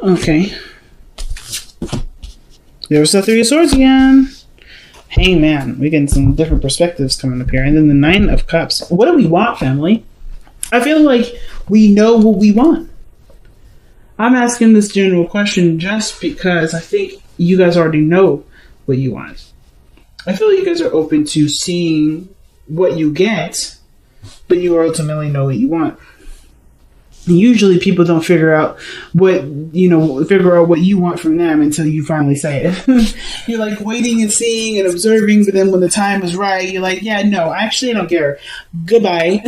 Okay. There's the Three of Swords again. Hey, man. We're getting some different perspectives coming up here. And then the Nine of Cups. What do we want, family? I feel like we know what we want. I'm asking this general question just because I think you guys already know what you want. I feel like you guys are open to seeing what you get, but you ultimately know what you want. Usually people don't figure out what you want from them until you finally say it. You're like waiting and seeing and observing, but then when the time is right, you're like, yeah, no, actually I don't care. Goodbye.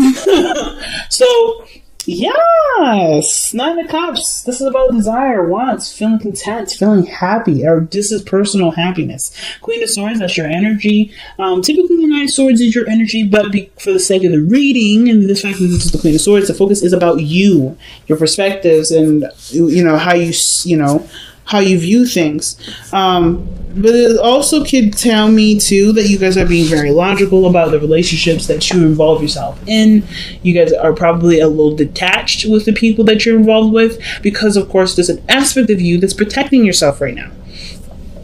So, yes, Nine of Cups. This is about desire, wants, feeling content, feeling happy, or this is personal happiness. Queen of Swords, that's your energy. Typically, the Nine of Swords is your energy, but for the sake of the reading and the fact that this is the Queen of Swords, the focus is about you, your perspectives, and how you view things. But it also could tell me too that you guys are being very logical about the relationships that you involve yourself in. You guys are probably a little detached with the people that you're involved with because, of course, there's an aspect of you that's protecting yourself right now.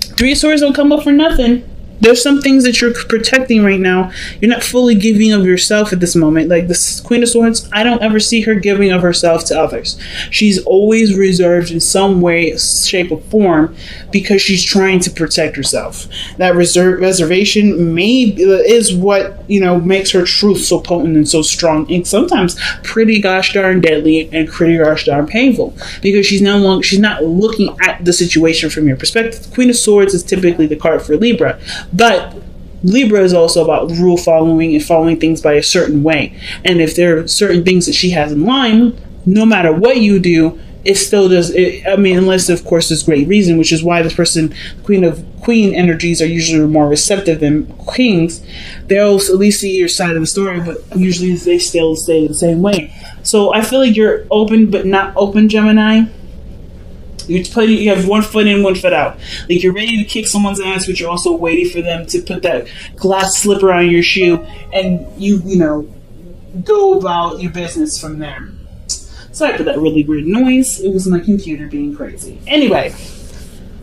Three of Swords don't come up for nothing. There's some things that you're protecting right now. You're not fully giving of yourself at this moment. Like this Queen of Swords, I don't ever see her giving of herself to others. She's always reserved in some way, shape, or form because she's trying to protect herself. That reservation is what makes her truth so potent and so strong, and sometimes pretty gosh darn deadly and pretty gosh darn painful because she's not looking at the situation from your perspective. Queen of Swords is typically the card for Libra. But Libra is also about rule following and following things by a certain way. And if there are certain things that she has in line, no matter what you do, it still does. Unless, of course, there's great reason, which is why this person, Queen energies are usually more receptive than Kings. They'll at least see your side of the story, but usually they still stay the same way. So I feel like you're open but not open, Gemini. You have one foot in, one foot out. Like you're ready to kick someone's ass, but you're also waiting for them to put that glass slipper on your shoe, and you go about your business from there. Sorry for that really weird noise. It was my computer being crazy. Anyway,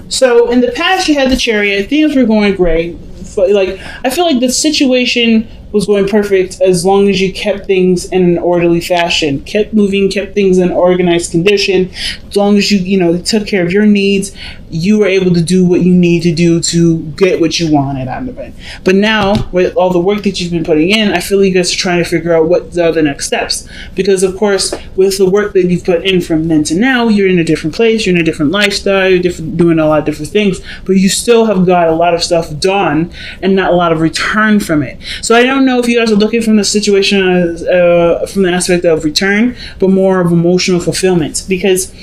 so in the past you had the Chariot. Things were going great. But I feel like the situation was going perfect as long as you kept things in an orderly fashion, kept moving, kept things in organized condition. As long as you took care of your needs, you were able to do what you need to do to get what you wanted out of it. But now, with all the work that you've been putting in, I feel like you guys are trying to figure out what are the next steps. Because, of course, with the work that you've put in from then to now, you're in a different place, you're in a different lifestyle, you're doing a lot of different things, but you still have got a lot of stuff done and not a lot of return from it. So I don't know if you guys are looking from the situation from the aspect of return, but more of emotional fulfillment. Because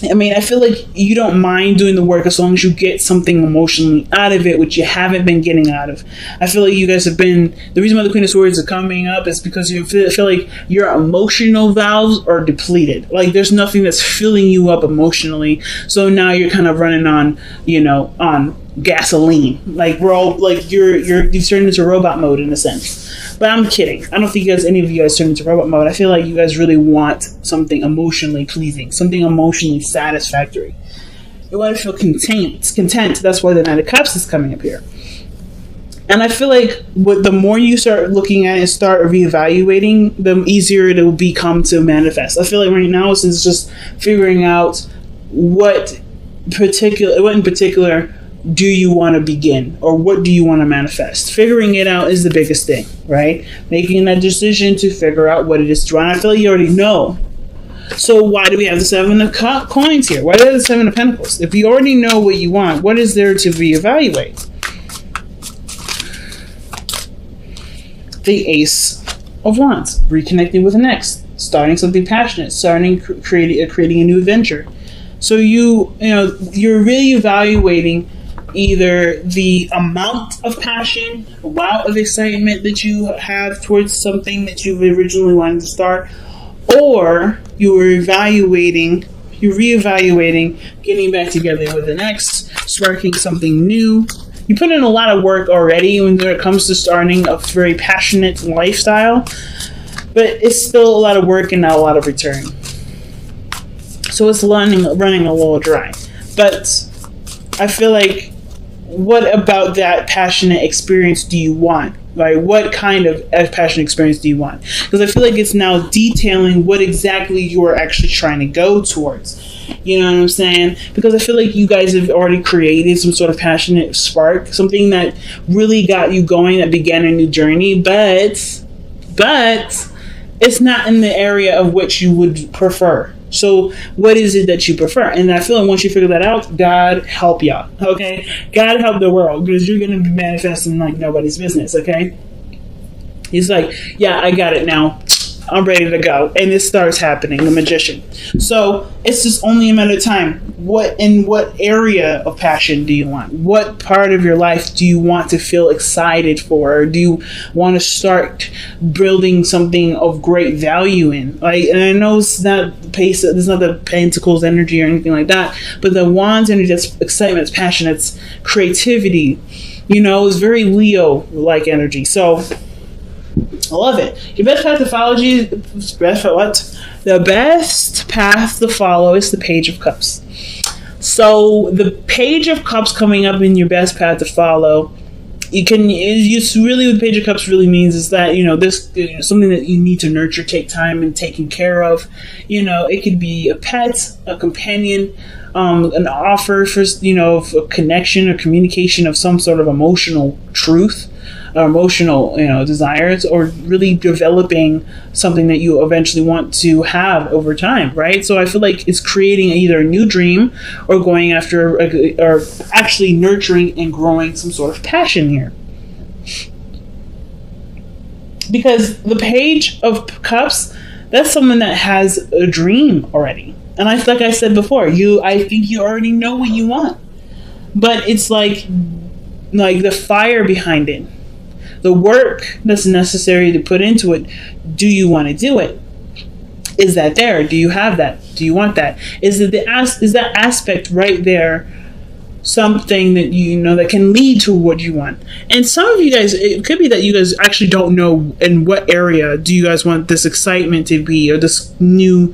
I feel like you don't mind doing the work as long as you get something emotionally out of it, which you haven't been getting out of. I feel like you guys have been, the reason why the Queen of Swords are coming up is because you feel like your emotional valves are depleted. Like there's nothing that's filling you up emotionally. So now you're kind of running on, on gasoline. Like we're all like you've turned into robot mode in a sense. But I'm kidding. I don't think any of you guys turned into robot mode. I feel like you guys really want something emotionally pleasing, something emotionally satisfactory. You want to feel content. That's why the Knight of Cups is coming up here. And I feel like the more you start looking at it and start reevaluating, the easier it will become to manifest. I feel like right now it's just figuring out what in particular do you want to begin, or what do you want to manifest? Figuring it out is the biggest thing, right? Making that decision to figure out what it is to run. I feel like you already know. So why do we have the Seven of Coins here? Why do we have the Seven of Pentacles? If you already know what you want, what is there to reevaluate? The Ace of Wands, reconnecting with an ex, starting something passionate, creating a new adventure. So you're really evaluating either the amount of passion, amount of excitement that you have towards something that you originally wanted to start, or you're reevaluating, getting back together with an ex, sparking something new. You put in a lot of work already when it comes to starting a very passionate lifestyle, but it's still a lot of work and not a lot of return. So it's running a little dry. But I feel like, what about that passionate experience do you want? Right? What kind of passionate experience do you want? Because I feel like it's now detailing what exactly you're actually trying to go towards. You know what I'm saying? Because I feel like you guys have already created some sort of passionate spark, something that really got you going, that began a new journey, but it's not in the area of which you would prefer. So what is it that you prefer? And I feel like once you figure that out, God help y'all. Okay? God help the world, because you're going to be manifesting like nobody's business. Okay? He's like, yeah, I got it now. I'm ready to go. And it starts happening, the magician. So it's just only a matter of time. What area of passion do you want? What part of your life do you want to feel excited for? Or do you want to start building something of great value in? Like, and I know it's not the pace, it's not the Pentacles energy or anything like that, but the Wands energy, that's excitement, it's passion, it's creativity. You know, it's very Leo-like energy. So I love it. Your best path to follow, the best path to follow is the Page of Cups. So the Page of Cups coming up in your best path to follow, it's really what the Page of Cups really means is that, this something that you need to nurture, take time and taking care of. It could be a pet, a companion, an offer for, a connection or communication of some sort of emotional truth, or emotional, desires, or really developing something that you eventually want to have over time, right? So I feel like it's creating either a new dream or going after, or actually nurturing and growing some sort of passion here. Because the Page of Cups, that's someone that has a dream already. And like I said before, I think you already know what you want. But it's like the fire behind it. The work that's necessary to put into it. Do you want to do it? Is that there? Do you have that? Do you want that? Is that aspect right there something that that can lead to what you want? And some of you guys, it could be that you guys actually don't know in what area do you guys want this excitement to be, or this new,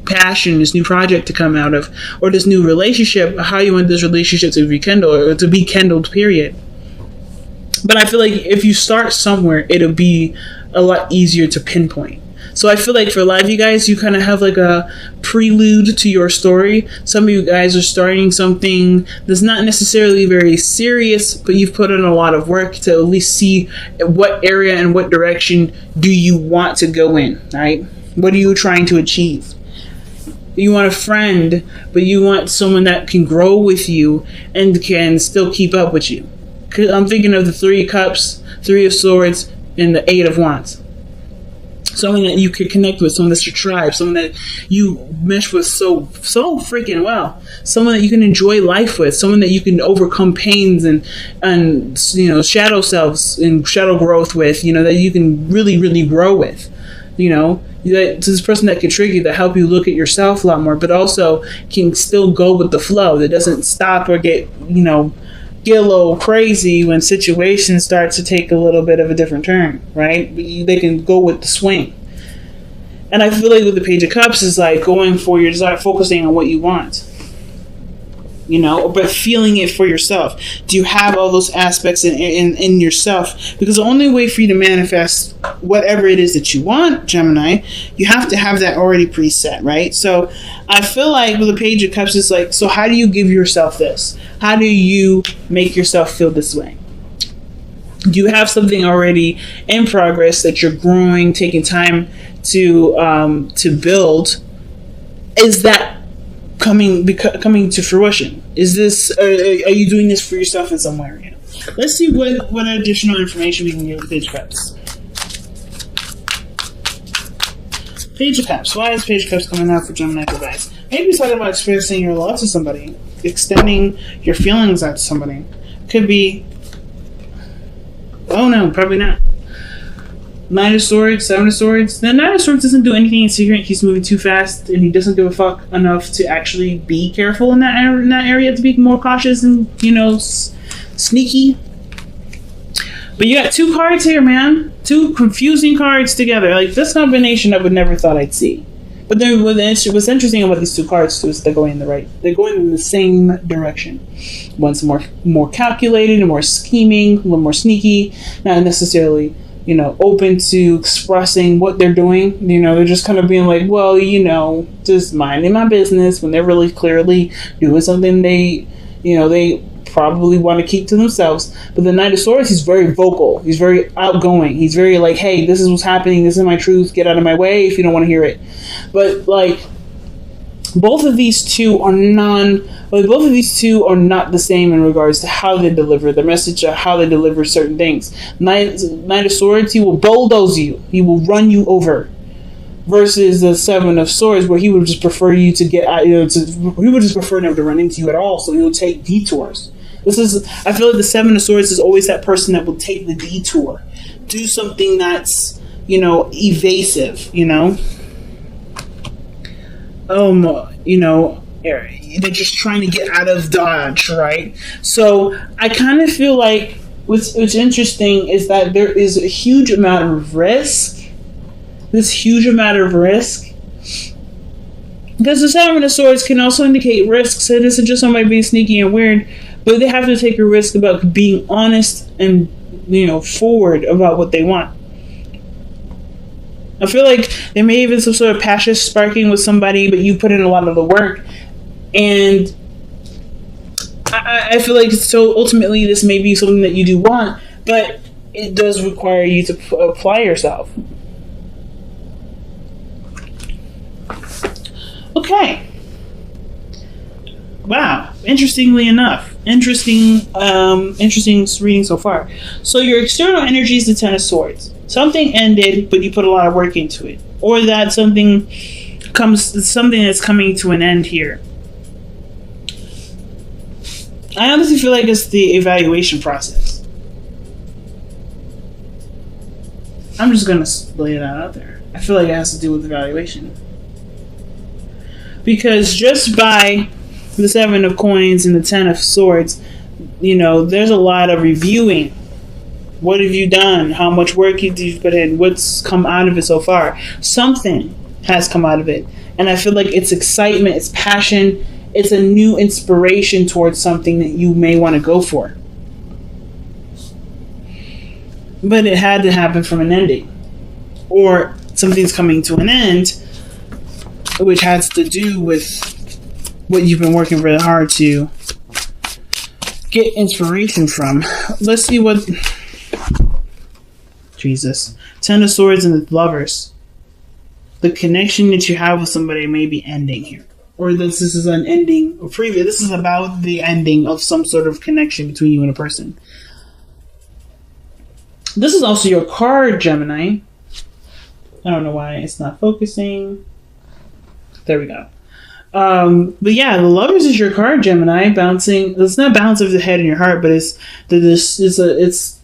passion, this new project to come out of, or this new relationship, how you want this relationship to rekindle, or to be kindled, period. But I feel like if you start somewhere, it'll be a lot easier to pinpoint. So I feel like for a lot of you guys, you kind of have like a prelude to your story. Some of you guys are starting something that's not necessarily very serious, but you've put in a lot of work to at least see what area and what direction do you want to go in, right? What are you trying to achieve? You want a friend, but you want someone that can grow with you and can still keep up with you. I'm thinking of the 3 of Cups, 3 of Swords, and the 8 of Wands. Someone that you could connect with, someone that's your tribe, someone that you mesh with so freaking well, someone that you can enjoy life with, someone that you can overcome pains and shadow selves and shadow growth with, that you can really, really grow with, this person that can trigger you, that help you look at yourself a lot more, but also can still go with the flow, that doesn't stop or get a little crazy when situations start to take a little bit of a different turn, right? They can go with the swing. And I feel like with the Page of Cups is like going for your desire, focusing on what you want, but feeling it for yourself. Do you have all those aspects in yourself? Because the only way for you to manifest whatever it is that you want, Gemini, you have to have that already preset, right? So I feel like with the Page of Cups, it's like, so how do you give yourself this? How do you make yourself feel this way? Do you have something already in progress that you're growing, taking time to build? Is that coming to fruition? Is this are you doing this for yourself in some area? Let's see what additional information we can get with Page of Cups. Page of Cups. Why is Page of Cups coming out for Gemini guys? Maybe it's talking about expressing your love to somebody, extending your feelings out to somebody. Could be. Oh no, probably not. 9 of Swords, 7 of Swords. The 9 of Swords doesn't do anything in secret. He's moving too fast, and he doesn't give a fuck enough to actually be careful in that area, to be more cautious and sneaky. But you got 2 cards here, man. 2 confusing cards together. Like, this combination I would never thought I'd see. But then what's interesting about these two cards too is they're going in the same direction. One's more calculated and more scheming, a little more sneaky, not necessarily, open to expressing what they're doing. They're just kind of being like, well, just minding my business, when they're really clearly doing something they probably want to keep to themselves. But the Knight of Swords, he's very vocal. He's very outgoing. He's very like, hey, this is what's happening. This is my truth. Get out of my way if you don't want to hear it. But like, both of these two are not the same in regards to how they deliver the message or how they deliver certain things. Knight of Swords, he will bulldoze you. He will run you over. Versus the Seven of Swords, where he would just prefer you to get out, he would just prefer never to run into you at all. So he'll take detours. I feel like the Seven of Swords is always that person that will take the detour, do something that's, evasive, they're just trying to get out of Dodge, right? So I kind of feel like what's interesting is that there is a huge amount of risk. This huge amount of risk. Because the Seven of Swords can also indicate risk. So this is just somebody being sneaky and weird. But they have to take a risk about being honest and, forward about what they want. I feel like there may even some sort of passion sparking with somebody, but you put in a lot of the work. And I feel like so ultimately this may be something that you do want, but it does require you to apply yourself. Okay. Wow. Interestingly enough. Interesting reading so far. So your external energy is the Ten of Swords. Something ended, but you put a lot of work into it. Or that something that's coming to an end here. I honestly feel like it's the evaluation process. I'm just going to lay it out there. I feel like it has to do with evaluation. Because just by the Seven of Coins and the Ten of Swords, there's a lot of reviewing. What have you done? How much work have you put in? What's come out of it so far? Something has come out of it. And I feel like it's excitement, it's passion, it's a new inspiration towards something that you may want to go for. But it had to happen from an ending. Or something's coming to an end, which has to do with what you've been working really hard to get inspiration from. Let's see what... Jesus. Ten of Swords and the Lovers. The connection that you have with somebody may be ending here. Or this is an ending, or previous. This is about the ending of some sort of connection between you and a person. This is also your card, Gemini. I don't know why it's not focusing. There we go. But yeah, the Lovers is your card, Gemini. Bouncing. It's not balance of the head and your heart, but it's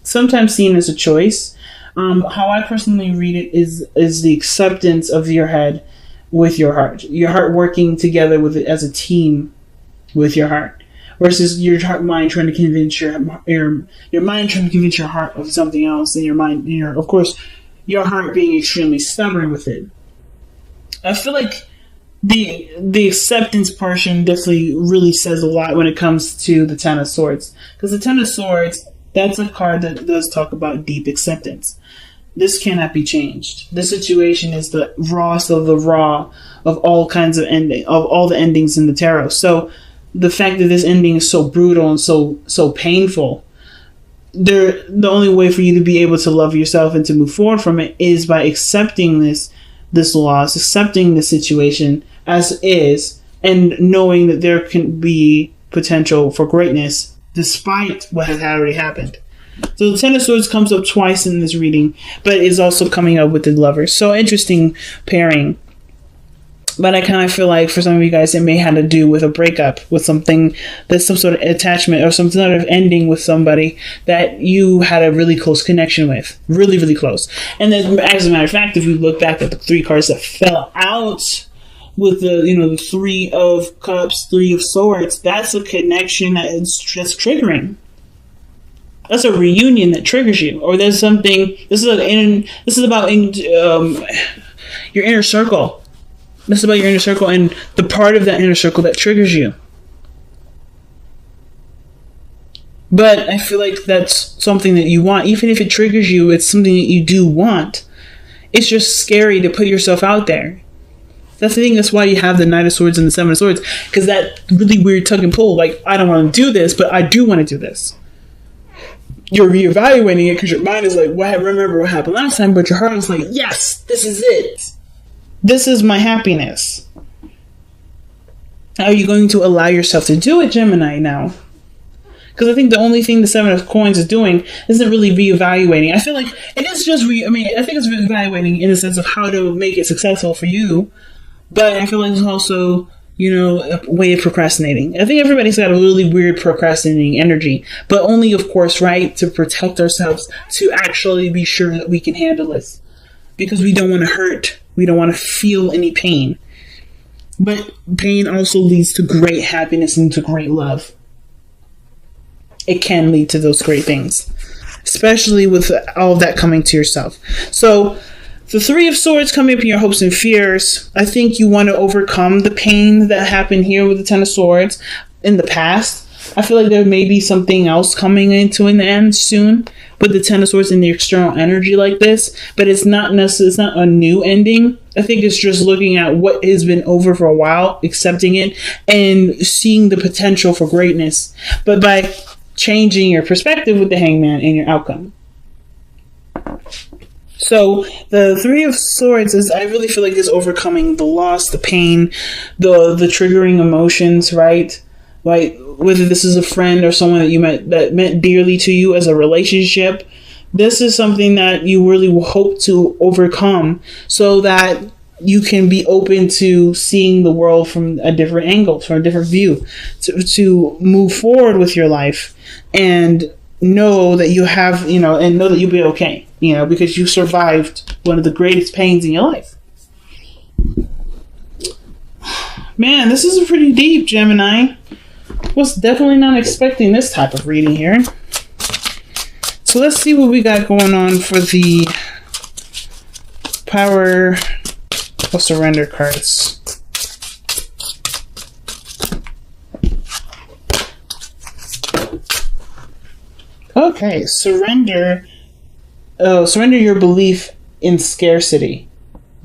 sometimes seen as a choice. How I personally read it is the acceptance of your head with your heart working together with it as a team with your heart, versus your mind trying to convince your mind trying to convince your heart of something else, and your mind, of course, your heart being extremely stubborn with it. I feel like the acceptance portion definitely really says a lot when it comes to the Ten of Swords, because the Ten of Swords, that's a card that does talk about deep acceptance. This cannot be changed. This situation is the rawest of the raw of all kinds of all the endings in the tarot. So the fact that this ending is so brutal and so painful, the only way for you to be able to love yourself and to move forward from it is by accepting this loss, accepting the situation as is, and knowing that there can be potential for greatness despite what has already happened. So the Ten of Swords comes up twice in this reading, but is also coming up with the Lovers. So interesting pairing. But I kind of feel like for some of you guys, it may have to do with a breakup, with something that's some sort of attachment or some sort of ending with somebody that you had a really close connection with. Really, really close. And then, as a matter of fact, if we look back at the three cards that fell out with the Three of Cups, Three of Swords, that's a connection that's triggering. That's a reunion that triggers you, or there's something. This is about your inner circle. It's about your inner circle and the part of that inner circle that triggers you. But I feel like that's something that you want. Even if it triggers you, it's something that you do want. It's just scary to put yourself out there. That's the thing. That's why you have the Knight of Swords and the Seven of Swords. Because that really weird tug and pull. Like, I don't want to do this, but I do want to do this. You're reevaluating it because your mind is like, well, I remember what happened last time. But your heart is like, yes, this is it. This is my happiness. Are you going to allow yourself to do it, Gemini, now? Because I think the only thing the Seven of Coins is doing isn't really reevaluating. I feel like it is just I think it's reevaluating in the sense of how to make it successful for you. But I feel like it's also, a way of procrastinating. I think everybody's got a really weird procrastinating energy. But only, of course, right, to protect ourselves, to actually be sure that we can handle this. Because we don't want to hurt. We don't want to feel any pain. But pain also leads to great happiness and to great love. It can lead to those great things, especially with all of that coming to yourself. So the Three of Swords coming up in your hopes and fears. I think you want to overcome the pain that happened here with the Ten of Swords in the past. I feel like there may be something else coming into an end soon with the Ten of Swords and the external energy like this, but it's not necessarily, it's not a new ending. I think it's just looking at what has been over for a while, accepting it, and seeing the potential for greatness. But by changing your perspective with the Hangman and your outcome. So the Three of Swords I really feel like is overcoming the loss, the pain, the triggering emotions, right? Like whether this is a friend or someone that you met that meant dearly to you as a relationship. This is something that you really hope to overcome so that you can be open to seeing the world from a different angle, from a different view, to move forward with your life and know that you have, and know that you'll be okay, because you survived one of the greatest pains in your life. Man, this is pretty deep, Gemini. Was definitely not expecting this type of reading here. So let's see what we got going on for the Power of Surrender cards. Okay, surrender your belief in scarcity.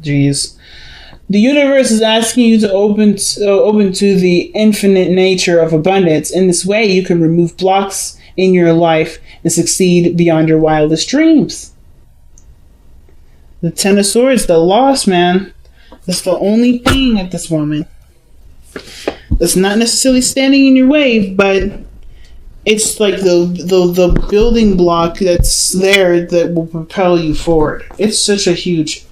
Jeez. The universe is asking you to open to the infinite nature of abundance. In this way, you can remove blocks in your life and succeed beyond your wildest dreams. The Ten of Swords, the loss, man. That's the only thing at this moment that's not necessarily standing in your way, but it's like the building block that's there that will propel you forward. It's such a huge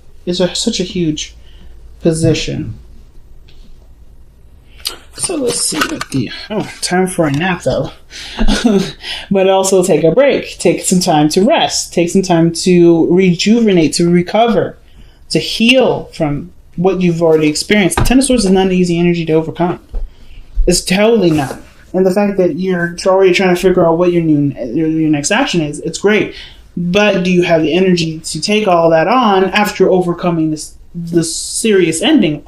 position. So let's see what time for a nap though. But also take a break. Take some time to rest. Take some time to rejuvenate, to recover, to heal from what you've already experienced. The Ten of Swords is not an easy energy to overcome. It's totally not. And the fact that you're already trying to figure out what your next action is, it's great. But do you have the energy to take all that on after overcoming this serious ending?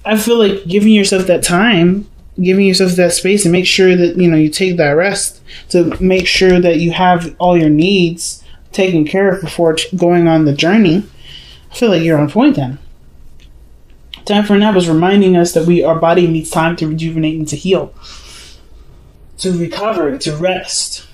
I feel like giving yourself that time, giving yourself that space, and make sure that you take that rest to make sure that you have all your needs taken care of before going on the journey. I feel like you're on point then. Time for a nap is reminding us that our body needs time to rejuvenate and to heal, to recover, to rest.